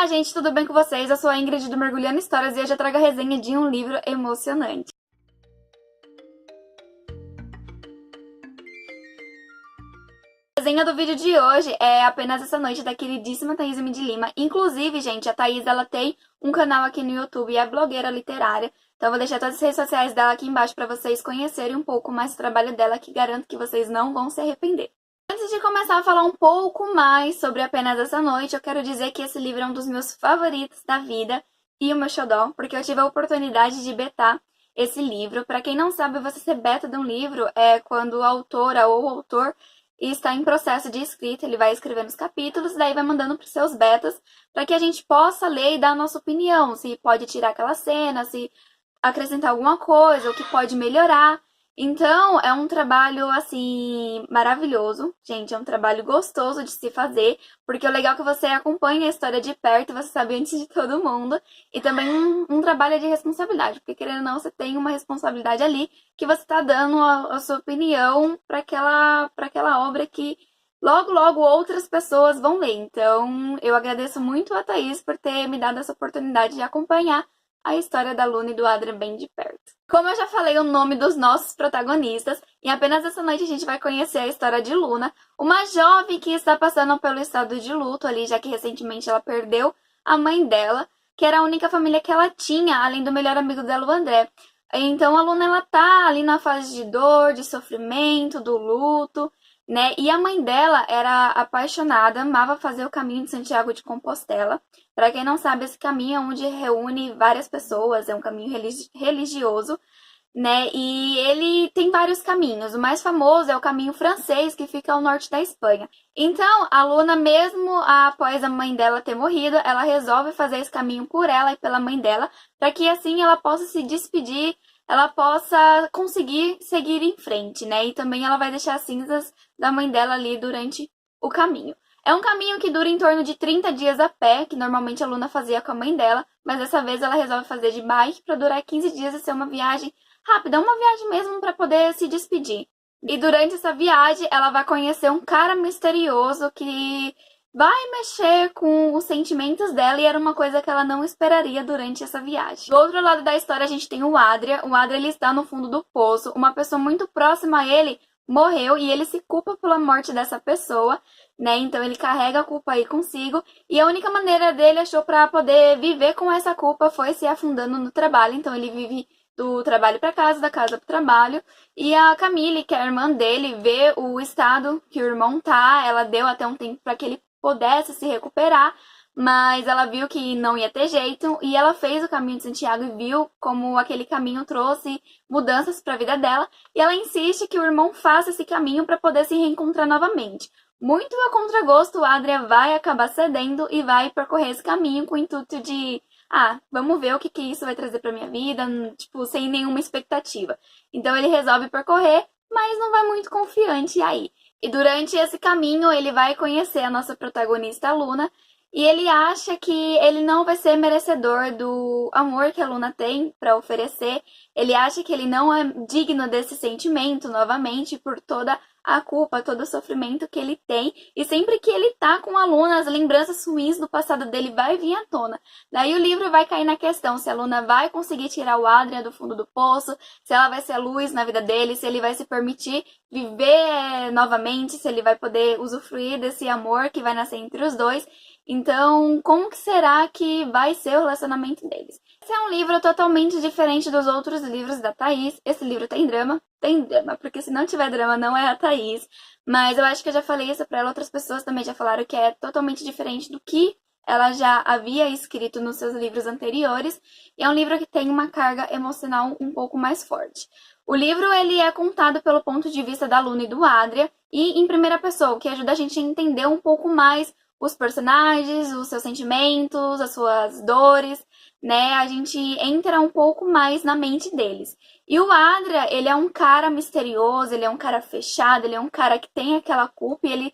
gente, tudo bem com vocês? Eu sou a Ingrid do Mergulhando Histórias e hoje eu trago a resenha de um livro emocionante. A resenha do vídeo de hoje é Apenas Essa Noite, da queridíssima Thaís de Lima. Inclusive, gente, a Thaís, ela tem um canal aqui no YouTube e é blogueira literária. Então eu vou deixar todas as redes sociais dela aqui embaixo para vocês conhecerem um pouco mais do trabalho dela, que garanto que vocês não vão se arrepender. Antes de começar a falar um pouco mais sobre Apenas Essa Noite, eu quero dizer que esse livro é um dos meus favoritos da vida e o meu xodó, porque eu tive a oportunidade de betar esse livro. Para quem não sabe, você ser beta de um livro é quando a autora ou o autor está em processo de escrita, ele vai escrevendo os capítulos, daí vai mandando para os seus betas, para que a gente possa ler e dar a nossa opinião, se pode tirar aquela cena, se acrescentar alguma coisa, o que pode melhorar. Então, é um trabalho, assim, maravilhoso. Gente, é um trabalho gostoso de se fazer, porque o legal é que você acompanha a história de perto, você sabe antes de todo mundo. E também um trabalho de responsabilidade, porque querendo ou não, você tem uma responsabilidade ali que você está dando a sua opinião para aquela obra que logo, logo outras pessoas vão ler. Então, eu agradeço muito a Thaís por ter me dado essa oportunidade de acompanhar a história da Luna e do Adrien bem de perto. Como eu já falei o nome dos nossos protagonistas, e apenas essa noite a gente vai conhecer a história de Luna, uma jovem que está passando pelo estado de luto ali, já que recentemente ela perdeu a mãe dela, que era a única família que ela tinha, além do melhor amigo dela, o André. Então a Luna, ela tá ali na fase de dor, de sofrimento, do luto, né? E a mãe dela era apaixonada, amava fazer o caminho de Santiago de Compostela. Para quem não sabe, esse caminho é onde reúne várias pessoas, é um caminho religioso, né? E ele tem vários caminhos. O mais famoso é o caminho francês, que fica ao norte da Espanha. Então, a Luna, mesmo após a mãe dela ter morrido, ela resolve fazer esse caminho por ela e pela mãe dela, para que assim ela possa se despedir, ela possa conseguir seguir em frente, né? E também ela vai deixar as cinzas da mãe dela ali durante o caminho. É um caminho que dura em torno de 30 dias a pé, que normalmente a Luna fazia com a mãe dela, mas dessa vez ela resolve fazer de bike para durar 15 dias e ser uma viagem rápida, uma viagem mesmo para poder se despedir. E durante essa viagem ela vai conhecer um cara misterioso que vai mexer com os sentimentos dela e era uma coisa que ela não esperaria durante essa viagem. Do outro lado da história a gente tem o Adrien. O Adrien, ele está no fundo do poço. Uma pessoa muito próxima a ele morreu e ele se culpa pela morte dessa pessoa, né? Então ele carrega a culpa aí consigo e a única maneira dele achou para poder viver com essa culpa foi se afundando no trabalho. Então ele vive do trabalho para casa, da casa para o trabalho. E a Camille, que é a irmã dele, vê o estado que o irmão tá. Ela deu até um tempo para que ele pudesse se recuperar, mas ela viu que não ia ter jeito e ela fez o caminho de Santiago e viu como aquele caminho trouxe mudanças para a vida dela e ela insiste que o irmão faça esse caminho para poder se reencontrar novamente. Muito a contragosto, o Adrien vai acabar cedendo e vai percorrer esse caminho com o intuito de vamos ver o que isso vai trazer para minha vida, tipo, sem nenhuma expectativa. Então ele resolve percorrer, mas não vai muito confiante aí. E durante esse caminho ele vai conhecer a nossa protagonista, a Luna, e ele acha que ele não vai ser merecedor do amor que a Luna tem para oferecer. Ele acha que ele não é digno desse sentimento novamente por toda a culpa, todo o sofrimento que ele tem. E sempre que ele tá com a Luna, as lembranças ruins do passado dele vai vir à tona. Daí o livro vai cair na questão se a Luna vai conseguir tirar o Adrien do fundo do poço, se ela vai ser a luz na vida dele, se ele vai se permitir viver novamente, se ele vai poder usufruir desse amor que vai nascer entre os dois. Então, como que será que vai ser o relacionamento deles? Esse é um livro totalmente diferente dos outros livros da Thaís. Esse livro tem drama, porque se não tiver drama não é a Thaís. Mas eu acho que eu já falei isso pra ela, outras pessoas também já falaram que é totalmente diferente do que ela já havia escrito nos seus livros anteriores. E é um livro que tem uma carga emocional um pouco mais forte. O livro, ele é contado pelo ponto de vista da Luna e do Adrien e em primeira pessoa, o que ajuda a gente a entender um pouco mais os personagens, os seus sentimentos, as suas dores, né? A gente entra um pouco mais na mente deles. E o Adrien, ele é um cara misterioso, ele é um cara fechado, ele é um cara que tem aquela culpa e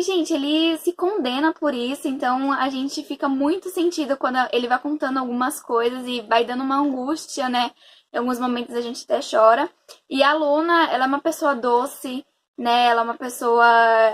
gente, ele se condena por isso, então a gente fica muito sentido quando ele vai contando algumas coisas e vai dando uma angústia, né? Em alguns momentos a gente até chora. E a Luna, ela é uma pessoa doce, né? Ela é uma pessoa,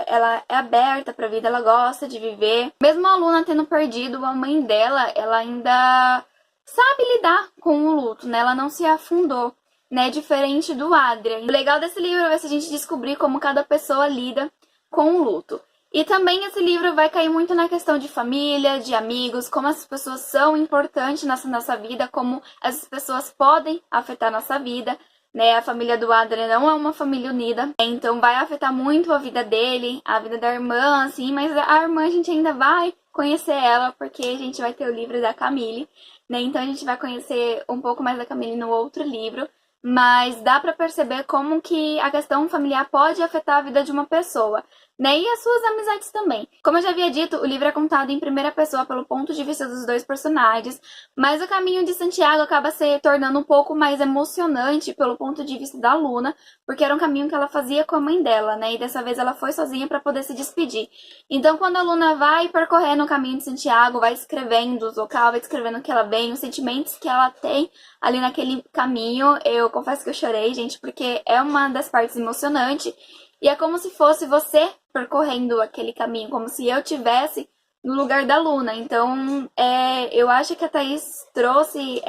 ela é aberta pra vida, ela gosta de viver. Mesmo a Luna tendo perdido a mãe dela, ela ainda sabe lidar com o luto, né? Ela não se afundou, né? Diferente do Adrian. O legal desse livro vai ser a gente descobrir como cada pessoa lida com o luto. E também esse livro vai cair muito na questão de família, de amigos, como essas pessoas são importantes na nossa vida, como essas pessoas podem afetar nossa vida, né? A família do Adrian não é uma família unida, então vai afetar muito a vida dele, a vida da irmã, assim, mas a irmã a gente ainda vai conhecer ela, porque a gente vai ter o livro da Camille, né? Então a gente vai conhecer um pouco mais da Camille no outro livro, mas dá pra perceber como que a questão familiar pode afetar a vida de uma pessoa, né? E as suas amizades também. Como eu já havia dito, o livro é contado em primeira pessoa pelo ponto de vista dos dois personagens, mas o caminho de Santiago acaba se tornando um pouco mais emocionante pelo ponto de vista da Luna, porque era um caminho que ela fazia com a mãe dela, né? E dessa vez ela foi sozinha para poder se despedir. Então, quando a Luna vai percorrendo o caminho de Santiago, vai escrevendo os locais, vai descrevendo o que ela vem, os sentimentos que ela tem ali naquele caminho, eu confesso que eu chorei, gente, porque é uma das partes emocionantes. E é como se fosse você percorrendo aquele caminho, como se eu tivesse no lugar da Luna. Então, eu acho que a Thaís trouxe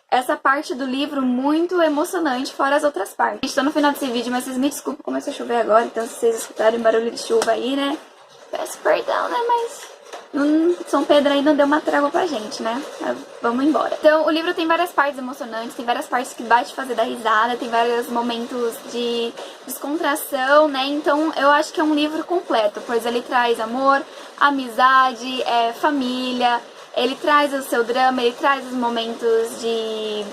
essa parte do livro muito emocionante, fora as outras partes. Estou no final desse vídeo, mas vocês me desculpem, começou a chover agora, então se vocês escutarem barulho de chuva aí, né? Peço perdão, né? Mas São Pedro aí não deu uma trégua pra gente, né? Vamos embora. Então, o livro tem várias partes emocionantes, tem várias partes que vai te fazer dar risada, tem vários momentos de descontração, né? Então, eu acho que é um livro completo, pois ele traz amor, amizade, família, ele traz o seu drama, ele traz os momentos de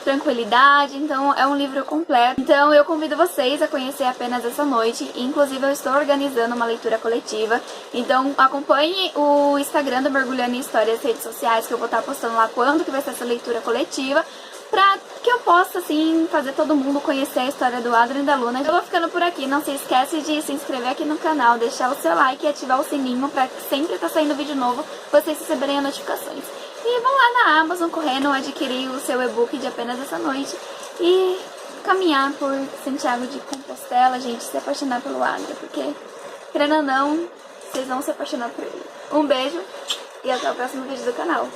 tranquilidade, então é um livro completo. Então eu convido vocês a conhecer Apenas Essa Noite, inclusive eu estou organizando uma leitura coletiva, então acompanhe o Instagram do Mergulhando em Histórias, redes sociais, que eu vou estar postando lá quando que vai ser essa leitura coletiva, pra que eu possa, assim, fazer todo mundo conhecer a história do Adrian e da Luna. Eu vou ficando por aqui, não se esquece de se inscrever aqui no canal, deixar o seu like e ativar o sininho pra que sempre que tá saindo vídeo novo, vocês receberem as notificações. E vão lá na Amazon correndo adquirir o seu e-book de Apenas Essa Noite e caminhar por Santiago de Compostela, gente, se apaixonar pelo Adrian, porque, querendo ou não, vocês vão se apaixonar por ele. Um beijo e até o próximo vídeo do canal.